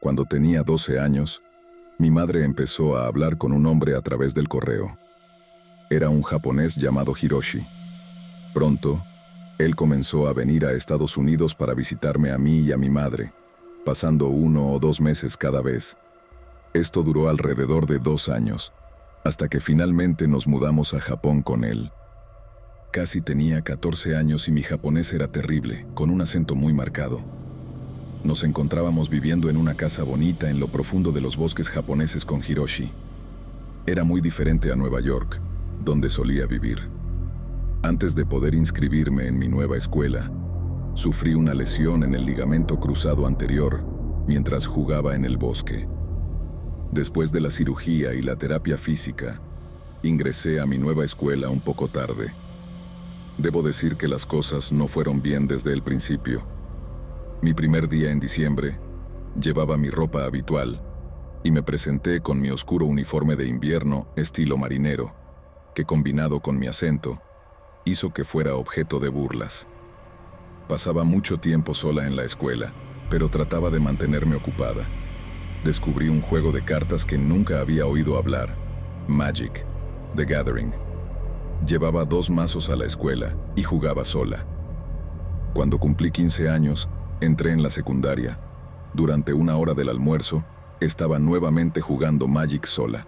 Cuando tenía 12 años, mi madre empezó a hablar con un hombre a través del correo. Era un japonés llamado Hiroshi. Pronto, él comenzó a venir a Estados Unidos para visitarme a mí y a mi madre, pasando 1 o 2 meses cada vez. Esto duró alrededor de 2 años, hasta que finalmente nos mudamos a Japón con él. Casi tenía 14 años y mi japonés era terrible, con un acento muy marcado. Nos encontrábamos viviendo en una casa bonita en lo profundo de los bosques japoneses con Hiroshi. Era muy diferente a Nueva York, donde solía vivir. Antes de poder inscribirme en mi nueva escuela, sufrí una lesión en el ligamento cruzado anterior mientras jugaba en el bosque. Después de la cirugía y la terapia física, ingresé a mi nueva escuela un poco tarde. Debo decir que las cosas no fueron bien desde el principio. Mi primer día en diciembre, llevaba mi ropa habitual y me presenté con mi oscuro uniforme de invierno estilo marinero, que combinado con mi acento, hizo que fuera objeto de burlas. Pasaba mucho tiempo sola en la escuela, pero trataba de mantenerme ocupada. Descubrí un juego de cartas que nunca había oído hablar, Magic, The Gathering. Llevaba 2 mazos a la escuela y jugaba sola. Cuando cumplí 15 años, entré en la secundaria. Durante una hora del almuerzo, estaba nuevamente jugando Magic sola.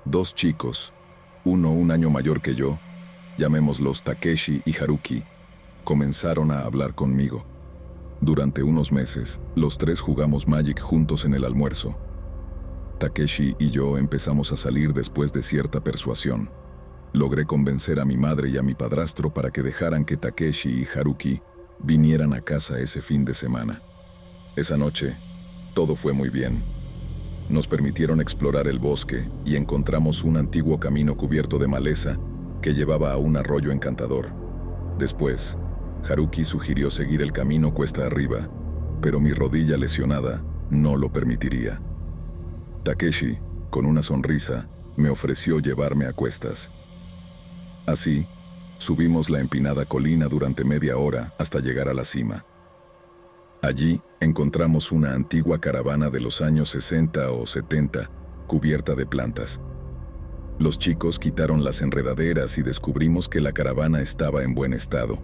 2 chicos, uno un año mayor que yo, llamémoslos Takeshi y Haruki, comenzaron a hablar conmigo. Durante unos meses, los 3 jugamos Magic juntos en el almuerzo. Takeshi y yo empezamos a salir después de cierta persuasión. Logré convencer a mi madre y a mi padrastro para que dejaran que Takeshi y Haruki vinieran a casa ese fin de semana. Esa noche, todo fue muy bien. Nos permitieron explorar el bosque y encontramos un antiguo camino cubierto de maleza que llevaba a un arroyo encantador. Después, Haruki sugirió seguir el camino cuesta arriba, pero mi rodilla lesionada no lo permitiría. Takeshi, con una sonrisa, me ofreció llevarme a cuestas. Así, subimos la empinada colina durante media hora hasta llegar a la cima. Allí encontramos una antigua caravana de los años 60 o 70, cubierta de plantas. Los chicos quitaron las enredaderas y descubrimos que la caravana estaba en buen estado.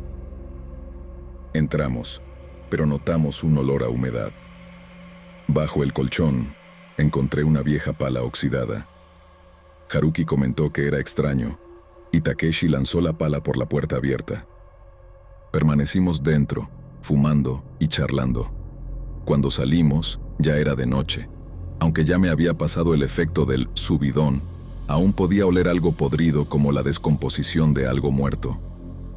Entramos, pero notamos un olor a humedad. Bajo el colchón, encontré una vieja pala oxidada. Haruki comentó que era extraño, y Takeshi lanzó la pala por la puerta abierta. Permanecimos dentro, fumando y charlando. Cuando salimos, ya era de noche. Aunque ya me había pasado el efecto del subidón, aún podía oler algo podrido como la descomposición de algo muerto.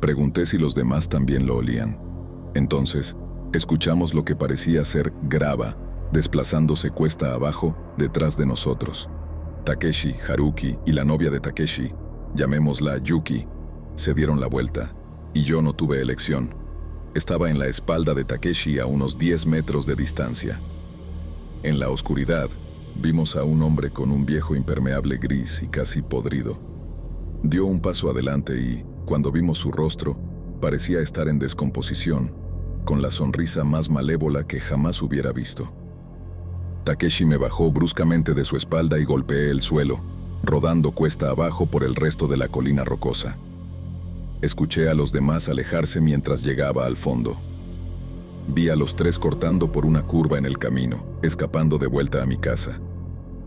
Pregunté si los demás también lo olían. Entonces, escuchamos lo que parecía ser grava, desplazándose cuesta abajo detrás de nosotros. Takeshi, Haruki y la novia de Takeshi, llamémosla Yuki, se dieron la vuelta, y yo no tuve elección. Estaba en la espalda de Takeshi a unos 10 metros de distancia. En la oscuridad, vimos a un hombre con un viejo impermeable gris y casi podrido. Dio un paso adelante y, cuando vimos su rostro, parecía estar en descomposición, con la sonrisa más malévola que jamás hubiera visto. Takeshi me bajó bruscamente de su espalda y golpeé el suelo, rodando cuesta abajo por el resto de la colina rocosa. Escuché a los demás alejarse mientras llegaba al fondo. Vi a los 3 cortando por una curva en el camino, escapando de vuelta a mi casa.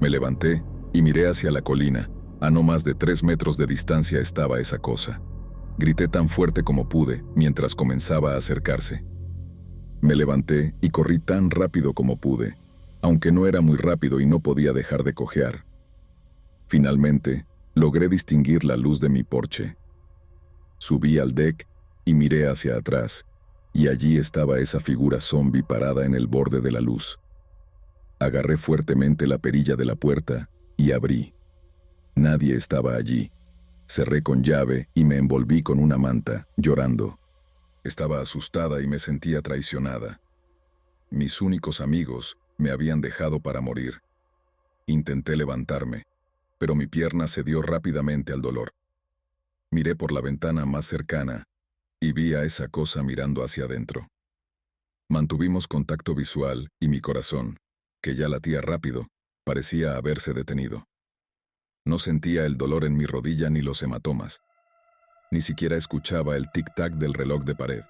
Me levanté y miré hacia la colina. A no más de 3 metros de distancia estaba esa cosa. Grité tan fuerte como pude mientras comenzaba a acercarse. Me levanté y corrí tan rápido como pude, aunque no era muy rápido y no podía dejar de cojear. Finalmente, logré distinguir la luz de mi porche. Subí al deck y miré hacia atrás, y allí estaba esa figura zombie parada en el borde de la luz. Agarré fuertemente la perilla de la puerta y abrí. Nadie estaba allí. Cerré con llave y me envolví con una manta, llorando. Estaba asustada y me sentía traicionada. Mis únicos amigos me habían dejado para morir. Intenté levantarme, pero mi pierna cedió rápidamente al dolor. Miré por la ventana más cercana y vi a esa cosa mirando hacia adentro. Mantuvimos contacto visual y mi corazón, que ya latía rápido, parecía haberse detenido. No sentía el dolor en mi rodilla ni los hematomas. Ni siquiera escuchaba el tic-tac del reloj de pared.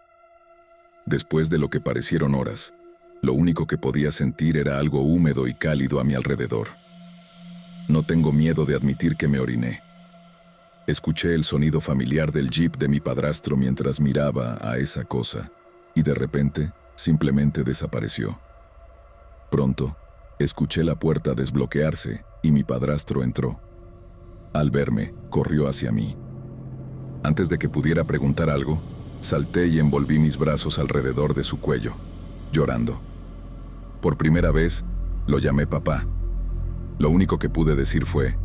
Después de lo que parecieron horas, lo único que podía sentir era algo húmedo y cálido a mi alrededor. No tengo miedo de admitir que me oriné. Escuché el sonido familiar del jeep de mi padrastro mientras miraba a esa cosa, y de repente, simplemente desapareció. Pronto, escuché la puerta desbloquearse y mi padrastro entró. Al verme, corrió hacia mí. Antes de que pudiera preguntar algo, salté y envolví mis brazos alrededor de su cuello, llorando. Por primera vez, lo llamé papá. Lo único que pude decir fue,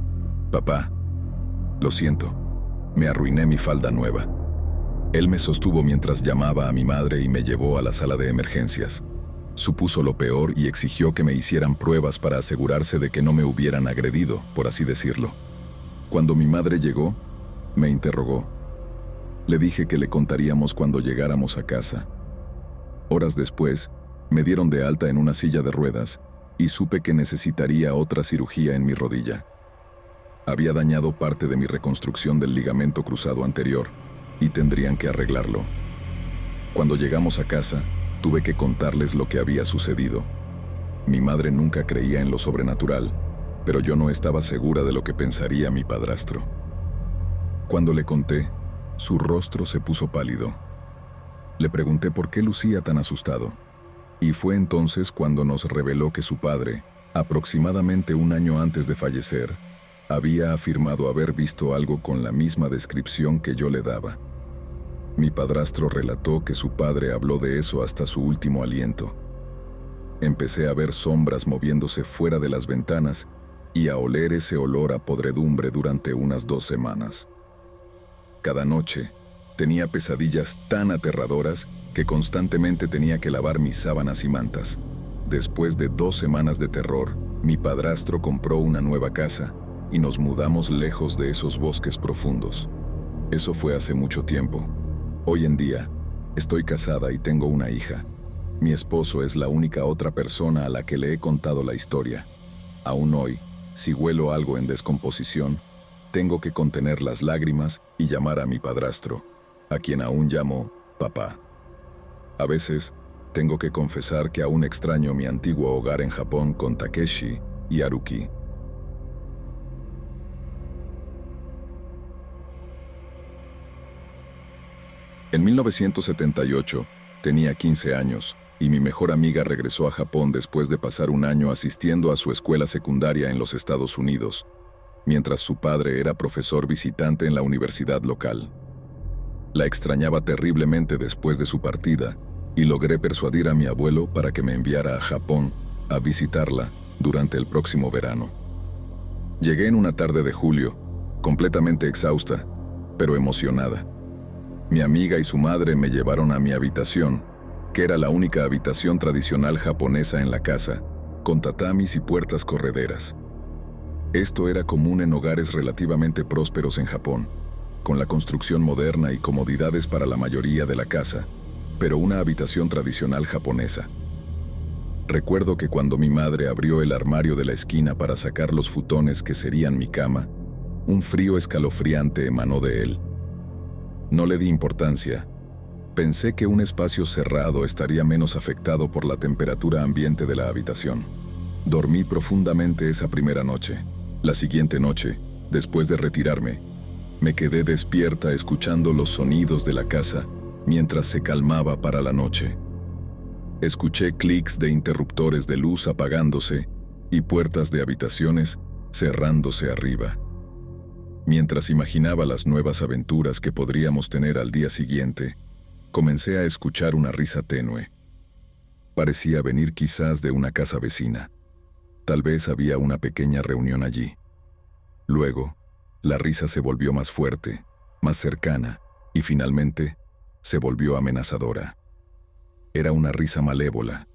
papá, lo siento, me arruiné mi falda nueva. Él me sostuvo mientras llamaba a mi madre y me llevó a la sala de emergencias. Supuso lo peor y exigió que me hicieran pruebas para asegurarse de que no me hubieran agredido, por así decirlo. Cuando mi madre llegó, me interrogó. Le dije que le contaríamos cuando llegáramos a casa. Horas después, me dieron de alta en una silla de ruedas y supe que necesitaría otra cirugía en mi rodilla. Había dañado parte de mi reconstrucción del ligamento cruzado anterior y tendrían que arreglarlo. Cuando llegamos a casa, tuve que contarles lo que había sucedido. Mi madre nunca creía en lo sobrenatural, pero yo no estaba segura de lo que pensaría mi padrastro. Cuando le conté, su rostro se puso pálido. Le pregunté por qué lucía tan asustado, y fue entonces cuando nos reveló que su padre, aproximadamente un año antes de fallecer, había afirmado haber visto algo con la misma descripción que yo le daba. Mi padrastro relató que su padre habló de eso hasta su último aliento. Empecé a ver sombras moviéndose fuera de las ventanas y a oler ese olor a podredumbre durante unas 2 semanas. Cada noche, tenía pesadillas tan aterradoras que constantemente tenía que lavar mis sábanas y mantas. Después de 2 semanas de terror, mi padrastro compró una nueva casa y nos mudamos lejos de esos bosques profundos. Eso fue hace mucho tiempo. Hoy en día, estoy casada y tengo una hija. Mi esposo es la única otra persona a la que le he contado la historia. Aún hoy, si huelo algo en descomposición, tengo que contener las lágrimas y llamar a mi padrastro, a quien aún llamo papá. A veces, tengo que confesar que aún extraño mi antiguo hogar en Japón con Takeshi y Haruki. En 1978, tenía 15 años, y mi mejor amiga regresó a Japón después de pasar un año asistiendo a su escuela secundaria en los Estados Unidos, mientras su padre era profesor visitante en la universidad local. La extrañaba terriblemente después de su partida, y logré persuadir a mi abuelo para que me enviara a Japón a visitarla durante el próximo verano. Llegué en una tarde de julio, completamente exhausta, pero emocionada. Mi amiga y su madre me llevaron a mi habitación, que era la única habitación tradicional japonesa en la casa, con tatamis y puertas correderas. Esto era común en hogares relativamente prósperos en Japón, con la construcción moderna y comodidades para la mayoría de la casa, pero una habitación tradicional japonesa. Recuerdo que cuando mi madre abrió el armario de la esquina para sacar los futones que serían mi cama, un frío escalofriante emanó de él. No le di importancia. Pensé que un espacio cerrado estaría menos afectado por la temperatura ambiente de la habitación. Dormí profundamente esa primera noche. La siguiente noche, después de retirarme, me quedé despierta escuchando los sonidos de la casa mientras se calmaba para la noche. Escuché clics de interruptores de luz apagándose y puertas de habitaciones cerrándose arriba. Mientras imaginaba las nuevas aventuras que podríamos tener al día siguiente, comencé a escuchar una risa tenue. Parecía venir quizás de una casa vecina. Tal vez había una pequeña reunión allí. Luego, la risa se volvió más fuerte, más cercana, y finalmente, se volvió amenazadora. Era una risa malévola,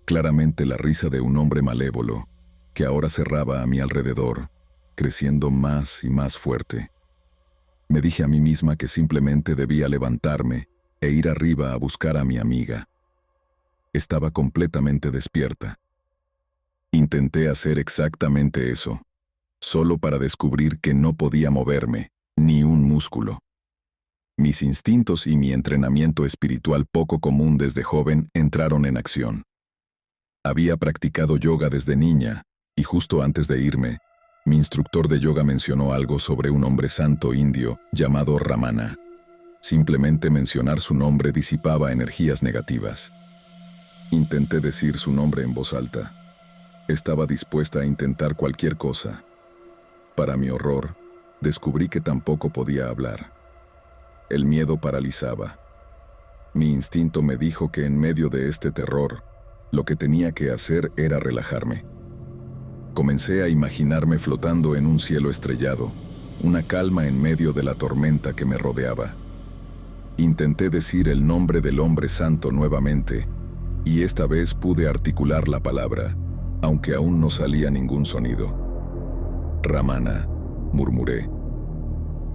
claramente la risa de un hombre malévolo, que ahora cerraba a mi alrededor, creciendo más y más fuerte. Me dije a mí misma que simplemente debía levantarme e ir arriba a buscar a mi amiga. Estaba completamente despierta. Intenté hacer exactamente eso, solo para descubrir que no podía moverme, ni un músculo. Mis instintos y mi entrenamiento espiritual poco común desde joven entraron en acción. Había practicado yoga desde niña, y justo antes de irme, mi instructor de yoga mencionó algo sobre un hombre santo indio llamado Ramana. Simplemente mencionar su nombre disipaba energías negativas. Intenté decir su nombre en voz alta. Estaba dispuesta a intentar cualquier cosa. Para mi horror, descubrí que tampoco podía hablar. El miedo paralizaba. Mi instinto me dijo que en medio de este terror, lo que tenía que hacer era relajarme. Comencé a imaginarme flotando en un cielo estrellado, una calma en medio de la tormenta que me rodeaba. Intenté decir el nombre del hombre santo nuevamente, y esta vez pude articular la palabra, aunque aún no salía ningún sonido. Ramana, murmuré.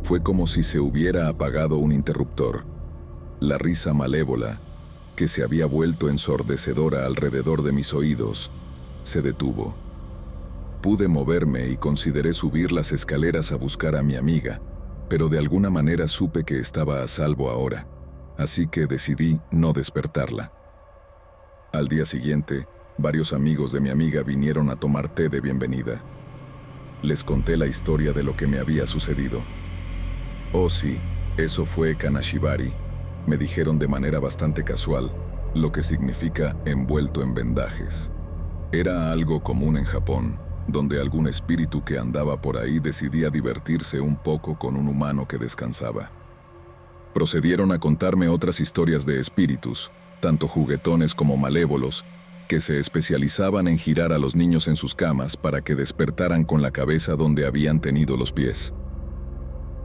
Fue como si se hubiera apagado un interruptor. La risa malévola, que se había vuelto ensordecedora alrededor de mis oídos, se detuvo. Pude moverme y consideré subir las escaleras a buscar a mi amiga, pero de alguna manera supe que estaba a salvo ahora, así que decidí no despertarla. Al día siguiente, varios amigos de mi amiga vinieron a tomar té de bienvenida. Les conté la historia de lo que me había sucedido. «Oh sí, eso fue Kanashibari», me dijeron de manera bastante casual, lo que significa envuelto en vendajes. Era algo común en Japón, donde algún espíritu que andaba por ahí decidía divertirse un poco con un humano que descansaba. Procedieron a contarme otras historias de espíritus, tanto juguetones como malévolos, que se especializaban en girar a los niños en sus camas para que despertaran con la cabeza donde habían tenido los pies.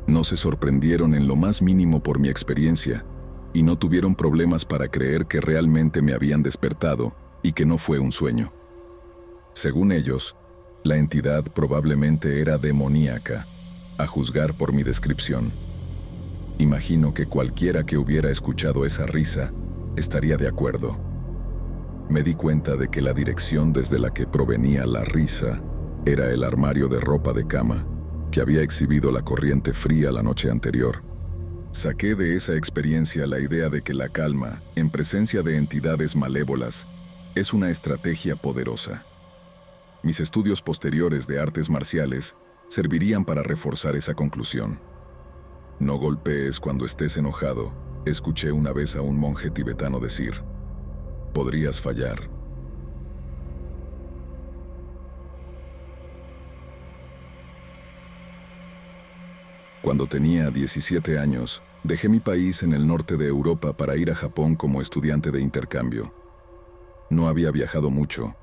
No se sorprendieron en lo más mínimo por mi experiencia, y no tuvieron problemas para creer que realmente me habían despertado y que no fue un sueño. Según ellos, la entidad probablemente era demoníaca, a juzgar por mi descripción. Imagino que cualquiera que hubiera escuchado esa risa estaría de acuerdo. Me di cuenta de que la dirección desde la que provenía la risa era el armario de ropa de cama, que había exhibido la corriente fría la noche anterior. Saqué de esa experiencia la idea de que la calma, en presencia de entidades malévolas, es una estrategia poderosa. Mis estudios posteriores de artes marciales servirían para reforzar esa conclusión. «No golpees cuando estés enojado», escuché una vez a un monje tibetano decir. «Podrías fallar». Cuando tenía 17 años, dejé mi país en el norte de Europa para ir a Japón como estudiante de intercambio. No había viajado mucho,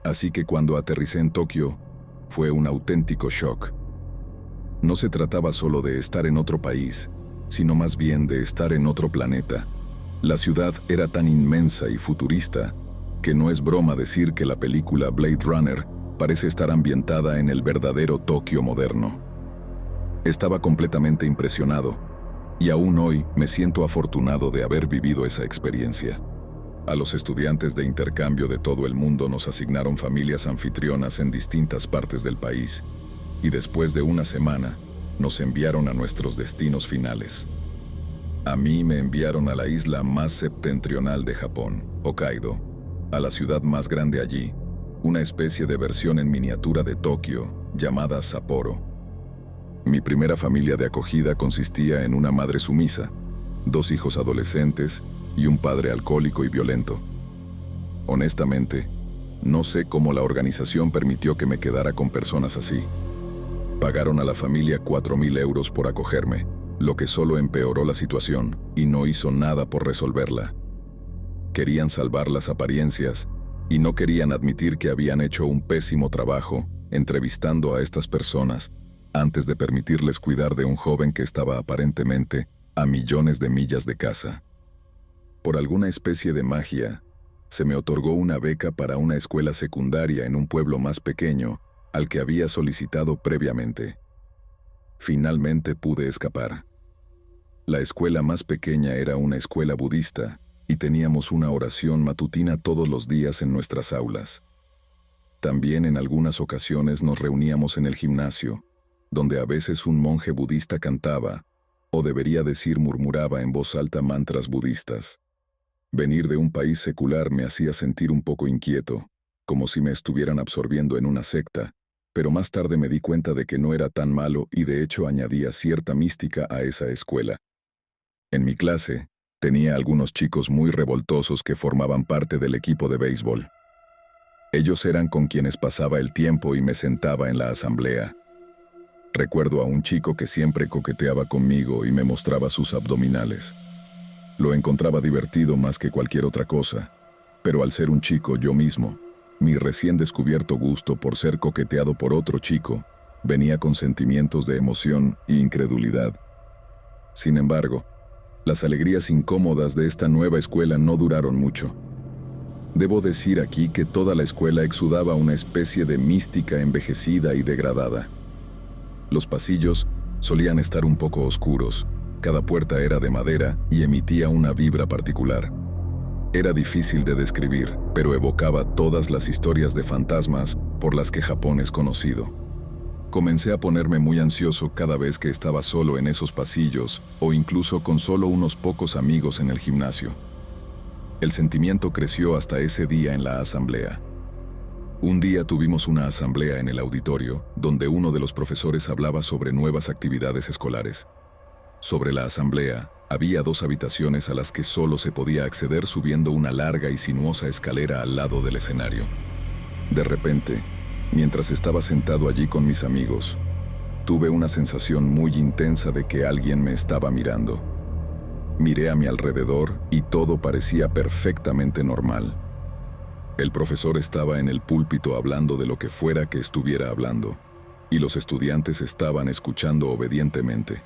así que cuando aterricé en Tokio, fue un auténtico shock. No se trataba solo de estar en otro país, sino más bien de estar en otro planeta. La ciudad era tan inmensa y futurista que no es broma decir que la película Blade Runner parece estar ambientada en el verdadero Tokio moderno. Estaba completamente impresionado, y aún hoy me siento afortunado de haber vivido esa experiencia. A los estudiantes de intercambio de todo el mundo nos asignaron familias anfitrionas en distintas partes del país, y después de una semana, nos enviaron a nuestros destinos finales. A mí me enviaron a la isla más septentrional de Japón, Hokkaido, a la ciudad más grande allí, una especie de versión en miniatura de Tokio, llamada Sapporo. Mi primera familia de acogida consistía en una madre sumisa, 2 hijos adolescentes y un padre alcohólico y violento. Honestamente, no sé cómo la organización permitió que me quedara con personas así. Pagaron a la familia 4.000 euros por acogerme, lo que solo empeoró la situación y no hizo nada por resolverla. Querían salvar las apariencias y no querían admitir que habían hecho un pésimo trabajo entrevistando a estas personas antes de permitirles cuidar de un joven que estaba aparentemente a millones de millas de casa. Por alguna especie de magia, se me otorgó una beca para una escuela secundaria en un pueblo más pequeño al que había solicitado previamente. Finalmente pude escapar. La escuela más pequeña era una escuela budista y teníamos una oración matutina todos los días en nuestras aulas. También en algunas ocasiones nos reuníamos en el gimnasio, donde a veces un monje budista cantaba, o debería decir murmuraba en voz alta mantras budistas. Venir de un país secular me hacía sentir un poco inquieto, como si me estuvieran absorbiendo en una secta, pero más tarde me di cuenta de que no era tan malo y de hecho añadía cierta mística a esa escuela. En mi clase, tenía algunos chicos muy revoltosos que formaban parte del equipo de béisbol. Ellos eran con quienes pasaba el tiempo y me sentaba en la asamblea. Recuerdo a un chico que siempre coqueteaba conmigo y me mostraba sus abdominales. Lo encontraba divertido más que cualquier otra cosa, pero al ser un chico yo mismo, mi recién descubierto gusto por ser coqueteado por otro chico venía con sentimientos de emoción e incredulidad. Sin embargo, las alegrías incómodas de esta nueva escuela no duraron mucho. Debo decir aquí que toda la escuela exudaba una especie de mística envejecida y degradada. Los pasillos solían estar un poco oscuros, cada puerta era de madera y emitía una vibra particular. Era difícil de describir, pero evocaba todas las historias de fantasmas por las que Japón es conocido. Comencé a ponerme muy ansioso cada vez que estaba solo en esos pasillos o incluso con solo unos pocos amigos en el gimnasio. El sentimiento creció hasta ese día en la asamblea. Un día tuvimos una asamblea en el auditorio, donde uno de los profesores hablaba sobre nuevas actividades escolares. Sobre la asamblea, había 2 habitaciones a las que solo se podía acceder subiendo una larga y sinuosa escalera al lado del escenario. De repente, mientras estaba sentado allí con mis amigos, tuve una sensación muy intensa de que alguien me estaba mirando. Miré a mi alrededor y todo parecía perfectamente normal. El profesor estaba en el púlpito hablando de lo que fuera que estuviera hablando, y los estudiantes estaban escuchando obedientemente.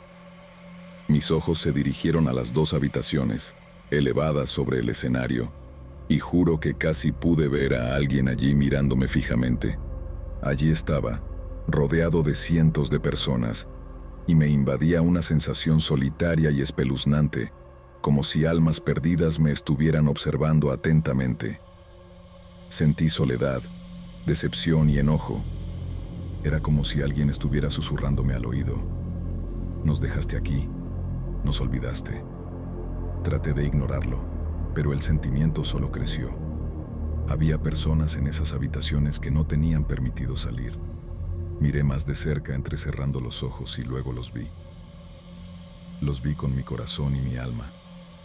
Mis ojos se dirigieron a las 2 habitaciones, elevadas sobre el escenario, y juro que casi pude ver a alguien allí mirándome fijamente. Allí estaba, rodeado de cientos de personas, y me invadía una sensación solitaria y espeluznante, como si almas perdidas me estuvieran observando atentamente. Sentí soledad, decepción y enojo. Era como si alguien estuviera susurrándome al oído. Nos dejaste aquí. Nos olvidaste. Traté de ignorarlo, pero el sentimiento solo creció. Había personas en esas habitaciones que no tenían permitido salir. Miré más de cerca entrecerrando los ojos y luego los vi. Los vi con mi corazón y mi alma,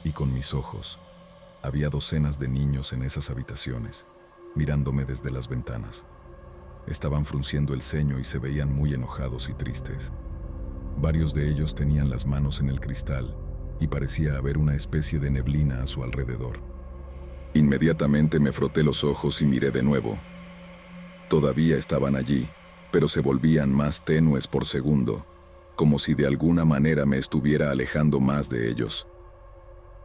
y con mis ojos. Había docenas de niños en esas habitaciones, mirándome desde las ventanas. Estaban frunciendo el ceño y se veían muy enojados y tristes. Varios de ellos tenían las manos en el cristal y parecía haber una especie de neblina a su alrededor. Inmediatamente me froté los ojos y miré de nuevo. Todavía estaban allí, pero se volvían más tenues por segundo, como si de alguna manera me estuviera alejando más de ellos.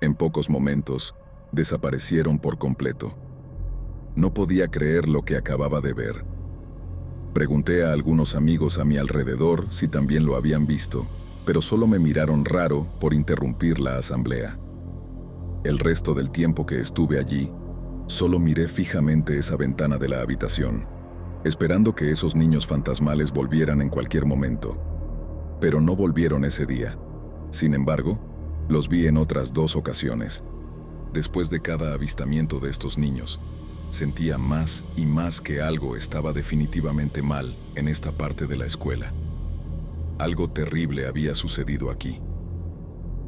En pocos momentos, desaparecieron por completo. No podía creer lo que acababa de ver. Pregunté a algunos amigos a mi alrededor si también lo habían visto, pero solo me miraron raro por interrumpir la asamblea. El resto del tiempo que estuve allí, solo miré fijamente esa ventana de la habitación, esperando que esos niños fantasmales volvieran en cualquier momento. Pero no volvieron ese día. Sin embargo, los vi en otras 2 ocasiones. Después de cada avistamiento de estos niños, sentía más y más que algo estaba definitivamente mal en esta parte de la escuela. Algo terrible había sucedido aquí.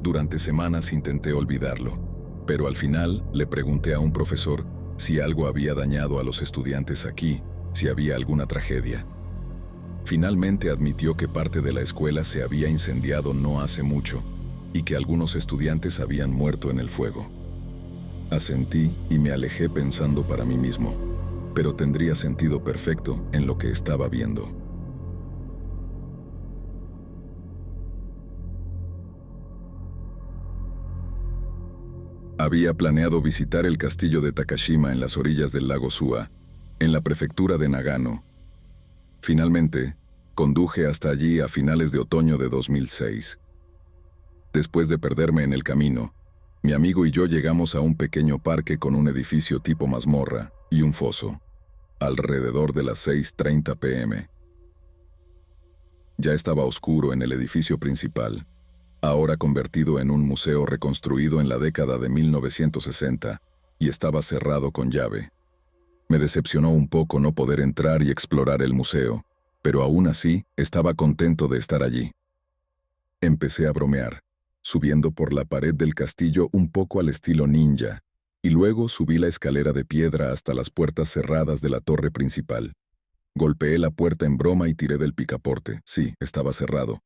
Durante semanas intenté olvidarlo, pero al final le pregunté a un profesor si algo había dañado a los estudiantes aquí, si había alguna tragedia. Finalmente admitió que parte de la escuela se había incendiado no hace mucho y que algunos estudiantes habían muerto en el fuego. Asentí y me alejé pensando para mí mismo, pero tendría sentido perfecto en lo que estaba viendo. Había planeado visitar el castillo de Takashima en las orillas del lago Sua, en la prefectura de Nagano. Finalmente, conduje hasta allí a finales de otoño de 2006. Después de perderme en el camino, mi amigo y yo llegamos a un pequeño parque con un edificio tipo mazmorra y un foso. alrededor de las 6:30 p.m. Ya estaba oscuro en el edificio principal, ahora convertido en un museo reconstruido en la década de 1960, y estaba cerrado con llave. Me decepcionó un poco no poder entrar y explorar el museo, pero aún así estaba contento de estar allí. Empecé a bromear, subiendo por la pared del castillo un poco al estilo ninja, y luego subí la escalera de piedra hasta las puertas cerradas de la torre principal. Golpeé la puerta en broma y tiré del picaporte. Sí, estaba cerrado.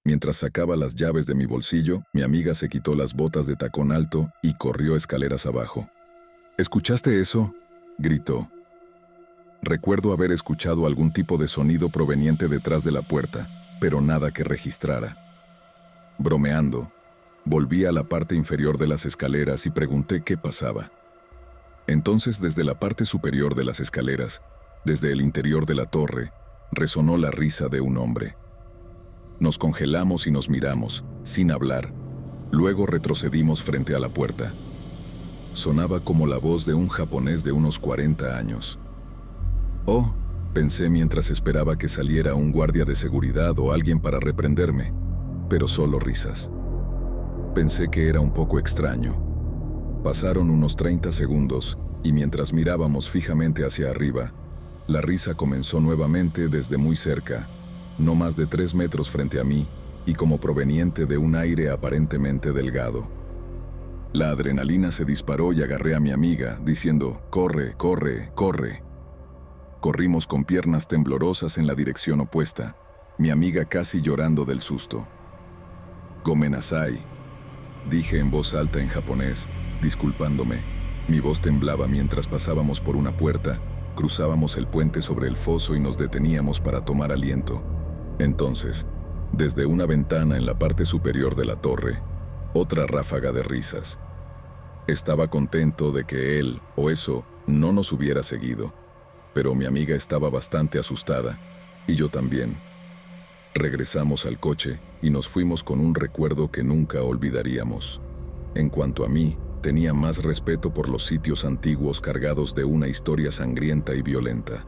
Mientras sacaba las llaves de mi bolsillo, mi amiga se quitó las botas de tacón alto y corrió escaleras abajo. ¿Escuchaste eso?, gritó. Recuerdo haber escuchado algún tipo de sonido proveniente detrás de la puerta, pero nada que registrara. Bromeando, volví a la parte inferior de las escaleras y pregunté qué pasaba. Entonces, desde la parte superior de las escaleras, desde el interior de la torre, resonó la risa de un hombre. Nos congelamos y nos miramos, sin hablar. Luego retrocedimos frente a la puerta. Sonaba como la voz de un japonés de unos 40 años. Oh, pensé mientras esperaba que saliera un guardia de seguridad o alguien para reprenderme, pero solo risas. Pensé que era un poco extraño. Pasaron unos 30 segundos, y mientras mirábamos fijamente hacia arriba, la risa comenzó nuevamente desde muy cerca, no más de 3 metros frente a mí, y como proveniente de un aire aparentemente delgado. La adrenalina se disparó y agarré a mi amiga, diciendo, «Corre, corre, corre». Corrimos con piernas temblorosas en la dirección opuesta, mi amiga casi llorando del susto. «Gomenasai», dije en voz alta en japonés, disculpándome. Mi voz temblaba mientras pasábamos por una puerta, cruzábamos el puente sobre el foso y nos deteníamos para tomar aliento. Entonces, desde una ventana en la parte superior de la torre, otra ráfaga de risas. Estaba contento de que él, o eso, no nos hubiera seguido, pero mi amiga estaba bastante asustada, y yo también. Regresamos al coche y nos fuimos con un recuerdo que nunca olvidaríamos. En cuanto a mí, tenía más respeto por los sitios antiguos cargados de una historia sangrienta y violenta.